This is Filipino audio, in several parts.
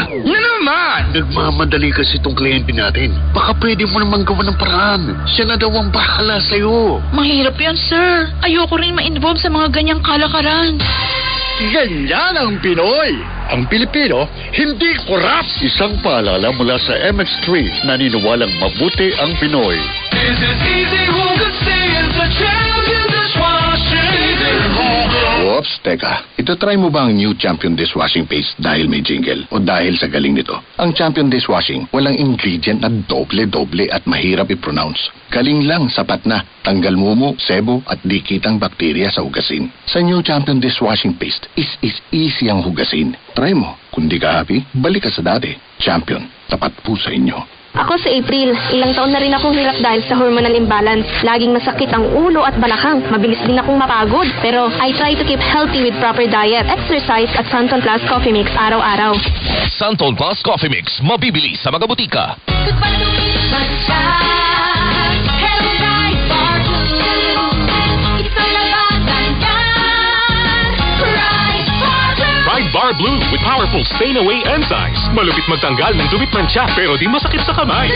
Na naman! Nagmamadali kasi itong kliyente natin. Baka pwede mo naman gawa ng paraan. Siya na daw ang bahala sa'yo. Mahirap yan, sir. Ayoko rin ma-involve sa mga ganyang kalakaran. Ganyan ang Pinoy. Ang Pilipino, hindi korap. Isang paalala mula sa MX3 na niniwalang mabuti ang Pinoy. Oops, teka. Ito try mo ba ang new Champion Dishwashing Paste dahil may jingle o dahil sa galing nito? Ang Champion Dishwashing, walang ingredient na doble-doble at mahirap i-pronounce. Galing lang, sapat na. Tanggal mumu, sebo at di kitang bakterya sa hugasin. Sa new Champion Dishwashing Paste, is easy ang hugasin. Try mo. Kung di ka happy, balik ka sa dati. Champion, tapat po sa inyo. Ako si April. Ilang taon na rin akong hirap dahil sa hormonal imbalance. Laging masakit ang ulo at balakang. Mabilis din akong mapagod. Pero I try to keep healthy with proper diet, exercise at Santon Plus Coffee Mix araw-araw. Santon Plus Coffee Mix, mabibili sa mga butika. Pride Bar Blue with powerful stain-away enzymes. Malupit magtanggal ng dumit mancha pero di masakit sa kamay.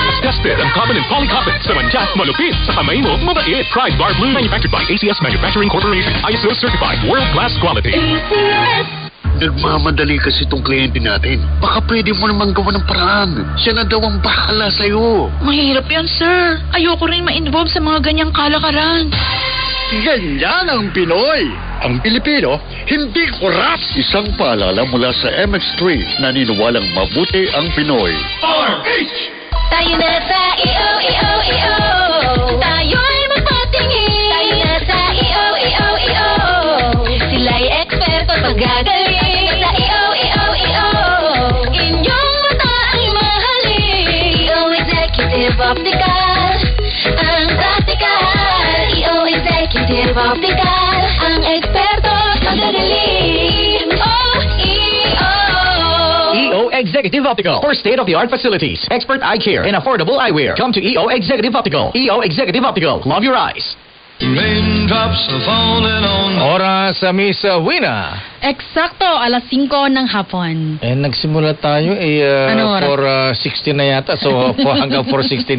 Mas tested ang common and polycarbonate sa mancha, malupit sa kamay mo, mabait. Pride Bar Blue, manufactured by ACS Manufacturing Corporation. ISO certified, world-class quality. Nagmamadali kasi itong kliyente natin. Baka pwede mo naman gawa ng paraan. Siya na daw ang bahala sa'yo. Mahirap yan, sir. Ayoko rin ma-involve sa mga ganyang kalakaran. Ganyan ang Pinoy. Ang Pilipino, hindi korap. Isang paalala mula sa MX3 na niniwalang mabuti ang Pinoy. Tayo na sa EO. Tayo'y magpatingin. Tayo na sa EO. Sila'y eksperto at magagaling. Sa EO. Inyong mata ang imahalin. EO Executive Optical. Ang praktikal. EO Executive Optical. Ang eksperto at magagaling. EO Executive Optical for state-of-the-art facilities, expert eye care, and affordable eyewear. Come to EO Executive Optical. EO Executive Optical. Love your eyes. Raindrops are falling on... Oras sa Misa Wina. Eksakto, alas 5 ng hapon. Nagsimula tayo Ano oras? 4:16 na yata. So hanggang 4:16